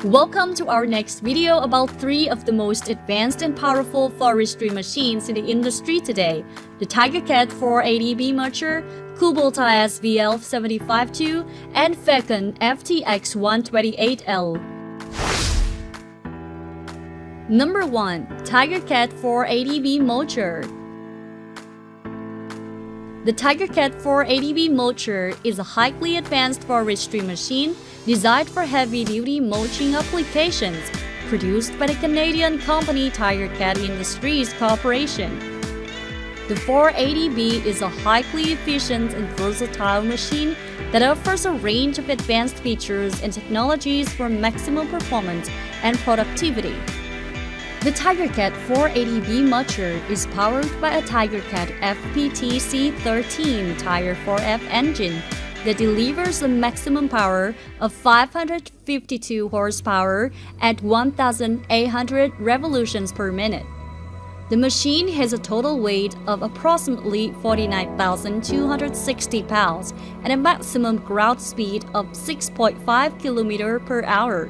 Welcome to our next video about 3 of the most advanced and powerful forestry machines in the industry today: the TigerCat 4 ADV Mulcher, Kubota SVL752, and Fecon FTX128L. Number 1. TigerCat 4 ADV Mulcher. The TigerCat 4 ADV Mulcher is a highly advanced forestry machine designed for heavy-duty mulching applications, produced by the Canadian company TigerCat Industries Corporation. The 4 ADV is a highly efficient and versatile machine that offers a range of advanced features and technologies for maximum performance and productivity. The TigerCat 4 ADV Mulcher is powered by a TigerCat FPTC13 Tiger 4F engine that delivers a maximum power of 552 horsepower at 1,800 revolutions per minute. The machine has a total weight of approximately 49,260 pounds and a maximum ground speed of 6.5 km per hour.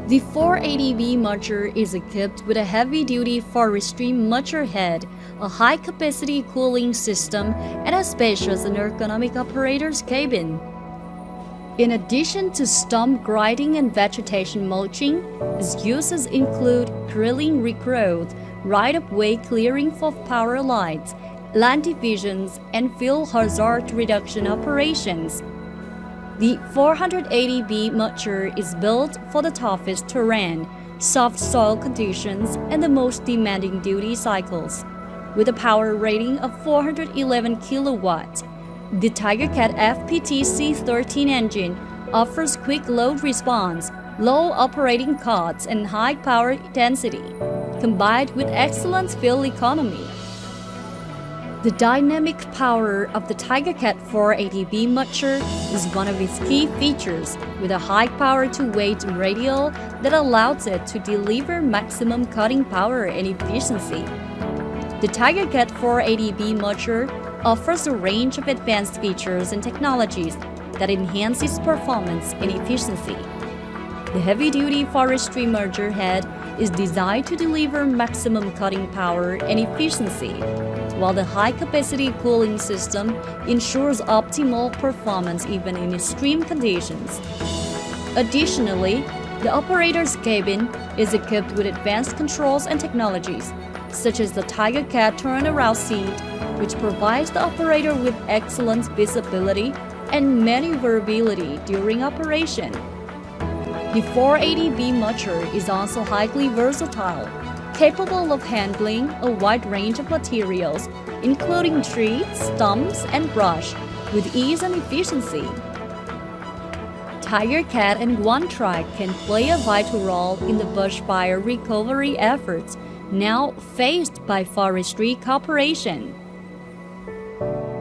The 4 ADV Mulcher is equipped with a heavy-duty forestry mulcher head, a high-capacity cooling system, and a spacious and ergonomic operator's cabin. In addition to stump grinding and vegetation mulching, its uses include drilling regrowth, right-of-way clearing for power lines, land divisions, and field hazard reduction operations. The 400 ADV Mulcher is built for the toughest terrain, soft soil conditions, and the most demanding duty cycles. With a power rating of 411 kilowatts, the TigerCat FPTC13 engine offers quick load response, low operating costs, and high power density, combined with excellent fuel economy. The dynamic power of the TigerCat 4 ADV Mulcher is one of its key features, with a high power-to-weight ratio that allows it to deliver maximum cutting power and efficiency. The TigerCat 4 ADV Mulcher offers a range of advanced features and technologies that enhance its performance and efficiency. The heavy-duty forestry mulcher head is designed to deliver maximum cutting power and efficiency, while the high-capacity cooling system ensures optimal performance even in extreme conditions. Additionally, the operator's cabin is equipped with advanced controls and technologies, such as the TigerCat turnaround seat, which provides the operator with excellent visibility and maneuverability during operation. The 4 ADV Mulcher is also highly versatile, capable of handling a wide range of materials, including trees, stumps, and brush, with ease and efficiency. TigerCat and OneTrack can play a vital role in the bushfire recovery efforts now faced by Forestry Corporation.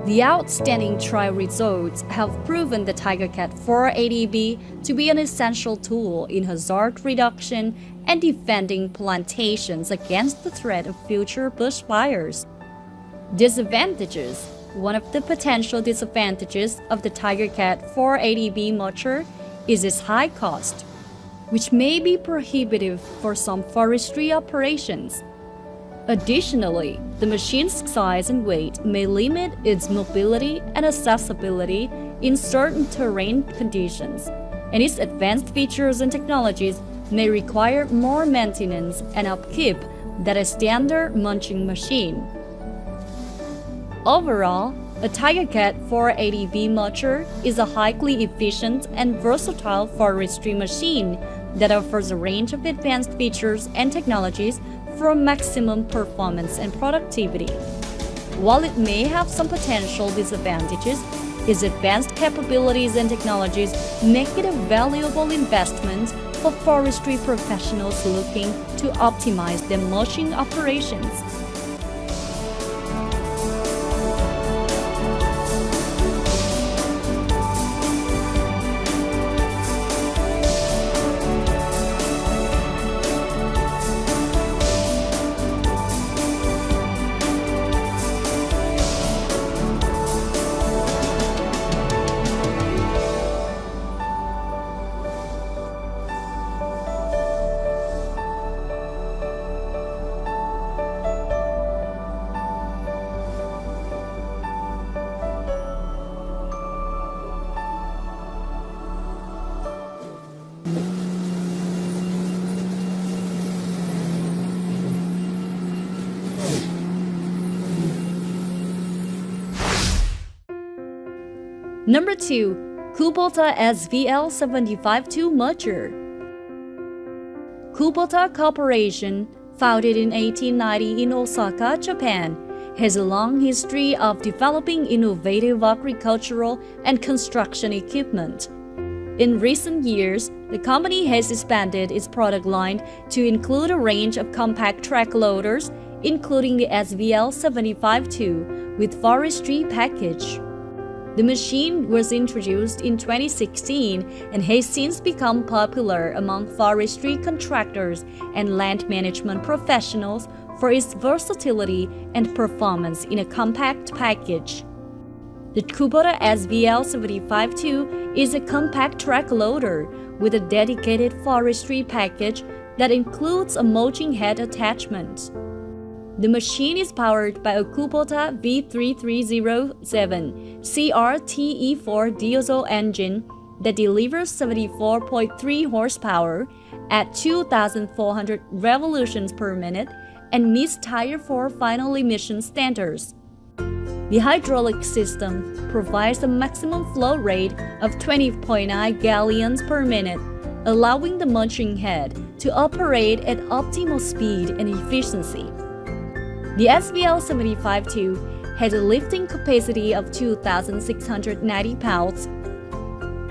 The outstanding trial results have proven the TigerCat 4 ADV to be an essential tool in hazard reduction and defending plantations against the threat of future bushfires. Disadvantages. One of the potential disadvantages of the TigerCat 4 ADV Mulcher is its high cost, which may be prohibitive for some forestry operations. Additionally, the machine's size and weight may limit its mobility and accessibility in certain terrain conditions, and its advanced features and technologies may require more maintenance and upkeep than a standard mulching machine. Overall, a TigerCat 4 ADV Mulcher is a highly efficient and versatile forestry machine that offers a range of advanced features and technologies for maximum performance and productivity. While it may have some potential disadvantages, its advanced capabilities and technologies make it a valuable investment for forestry professionals looking to optimize their mulching operations. Number 2. Kubota SVL752 Mulcher. Kubota Corporation, founded in 1890 in Osaka, Japan, has a long history of developing innovative agricultural and construction equipment. In recent years, the company has expanded its product line to include a range of compact track loaders, including the SVL752 with forestry package. The machine was introduced in 2016 and has since become popular among forestry contractors and land management professionals for its versatility and performance in a compact package. The Kubota SVL752 is a compact track loader with a dedicated forestry package that includes a mulching head attachment. The machine is powered by a Kubota V3307 CRTE4 diesel engine that delivers 74.3 horsepower at 2,400 revolutions per minute and meets Tier 4 final emission standards. The hydraulic system provides a maximum flow rate of 20.9 gallons per minute, allowing the mulching head to operate at optimal speed and efficiency. The SVL752 has a lifting capacity of 2,690 pounds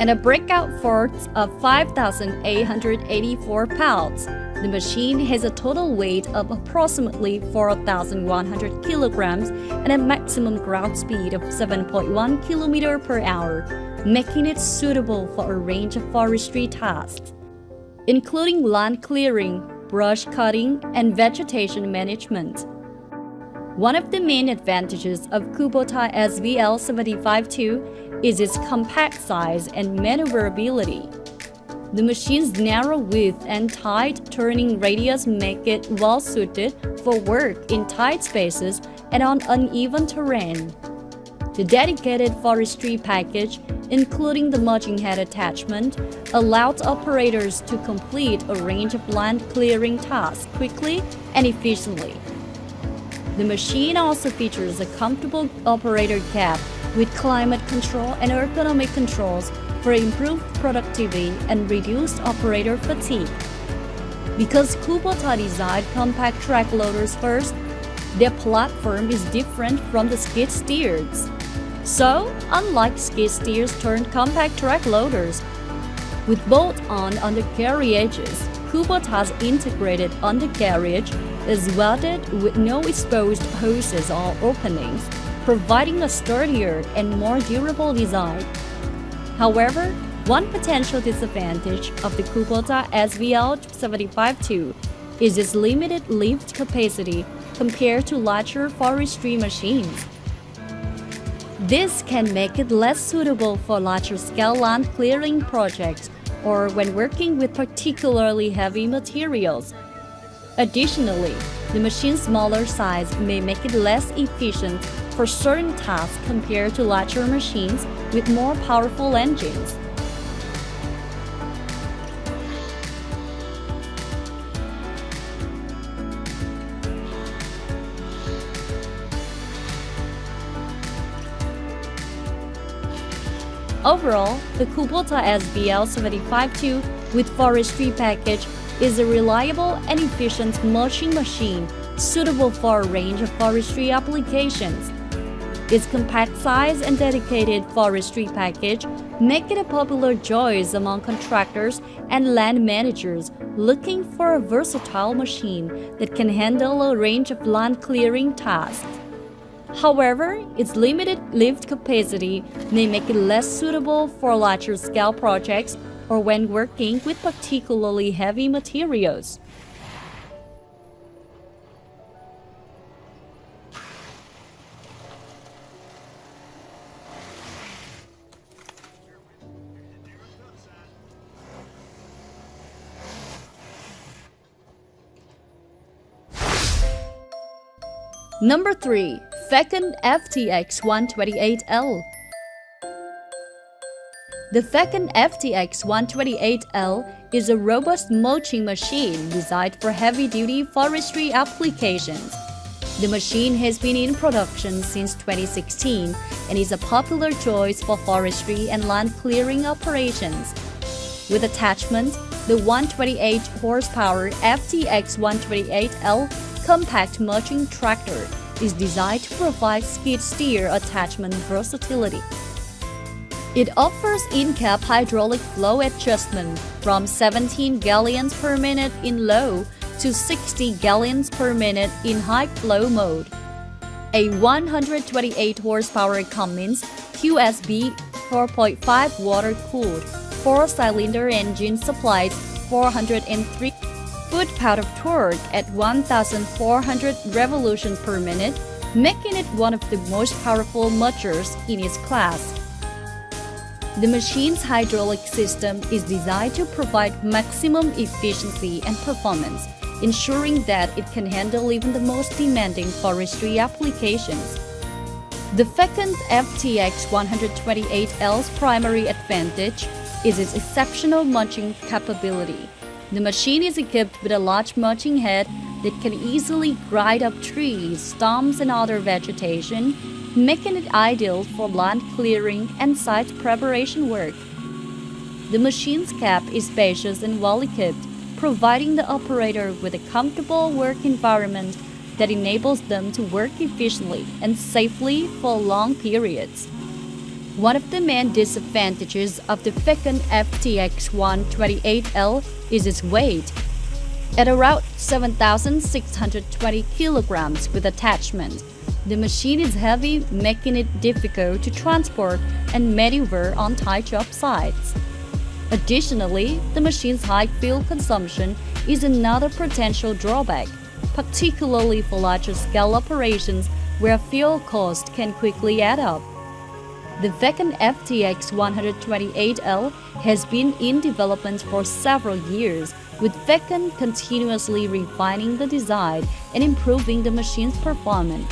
and a breakout force of 5,884 pounds. The machine has a total weight of approximately 4,100 kilograms and a maximum ground speed of 7.1 km per hour, making it suitable for a range of forestry tasks, including land clearing, brush cutting, and vegetation management. One of the main advantages of Kubota SVL752 is its compact size and maneuverability. The machine's narrow width and tight turning radius make it well-suited for work in tight spaces and on uneven terrain. The dedicated forestry package, including the mulching head attachment, allows operators to complete a range of land clearing tasks quickly and efficiently. The machine also features a comfortable operator cab with climate control and ergonomic controls for improved productivity and reduced operator fatigue. Because Kubota designed compact track loaders first, their platform is different from the skid steers. So, unlike skid steers turned compact track loaders, with bolt-on undercarriages, Kubota's integrated undercarriage is welded with no exposed hoses or openings, providing a sturdier and more durable design. However, one potential disadvantage of the Kubota SVL752 is its limited lift capacity compared to larger forestry machines. This can make it less suitable for larger-scale land clearing projects or when working with particularly heavy materials. Additionally, the machine's smaller size may make it less efficient for certain tasks compared to larger machines with more powerful engines. Overall, the Kubota SVL752 with forestry package is a reliable and efficient mulching machine suitable for a range of forestry applications. Its compact size and dedicated forestry package make it a popular choice among contractors and land managers looking for a versatile machine that can handle a range of land clearing tasks. However, its limited lift capacity may make it less suitable for larger-scale projects or when working with particularly heavy materials. Number 3. Fecon FTX128L. The Fecon FTX128L is a robust mulching machine designed for heavy-duty forestry applications. The machine has been in production since 2016 and is a popular choice for forestry and land clearing operations. With attachment, the 128 horsepower FTX 128L compact mulching tractor is designed to provide skid steer attachment versatility. It offers in-cab hydraulic flow adjustment from 17 gallons per minute in low to 60 gallons per minute in high flow mode. A 128 horsepower Cummins QSB 4.5 water-cooled 4-cylinder engine supplies 403 foot-pound of torque at 1,400 revolutions per minute, making it one of the most powerful mulchers in its class. The machine's hydraulic system is designed to provide maximum efficiency and performance, ensuring that it can handle even the most demanding forestry applications. The Fecund FTX 128L's primary advantage is its exceptional mulching capability. The machine is equipped with a large mulching head that can easily grind up trees, stumps, and other vegetation, making it ideal for land clearing and site preparation work. The machine's cab is spacious and well-equipped, providing the operator with a comfortable work environment that enables them to work efficiently and safely for long periods. One of the main disadvantages of the Fecund FTX 128L is its weight. At around 7,620 kilograms with attachment, the machine is heavy, making it difficult to transport and maneuver on tight job sites. Additionally, the machine's high fuel consumption is another potential drawback, particularly for larger-scale operations where fuel costs can quickly add up. The Fecund FTX 128L has been in development for several years, with Fecund continuously refining the design and improving the machine's performance.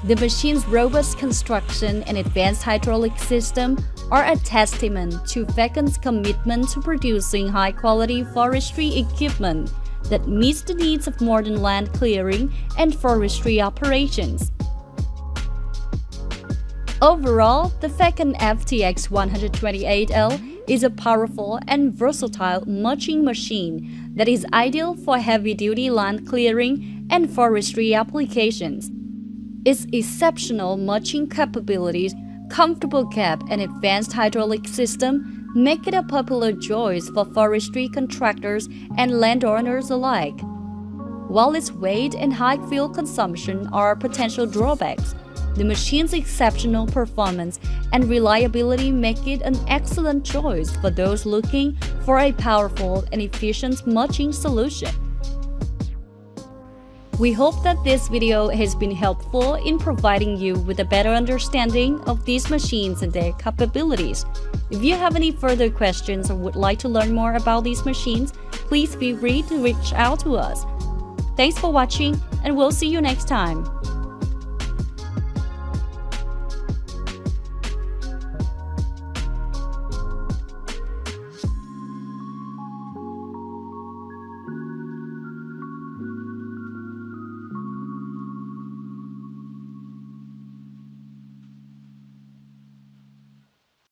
The machine's robust construction and advanced hydraulic system are a testament to Fecund's commitment to producing high-quality forestry equipment that meets the needs of modern land clearing and forestry operations. Overall, the Fecund FTX 128L is a powerful and versatile mulching machine that is ideal for heavy-duty land clearing and forestry applications. Its exceptional mulching capabilities, comfortable cab, and advanced hydraulic system make it a popular choice for forestry contractors and landowners alike. While its weight and high fuel consumption are potential drawbacks, the machine's exceptional performance and reliability make it an excellent choice for those looking for a powerful and efficient mulching solution. We hope that this video has been helpful in providing you with a better understanding of these machines and their capabilities. If you have any further questions or would like to learn more about these machines, please feel free to reach out to us. Thanks for watching, and we'll see you next time.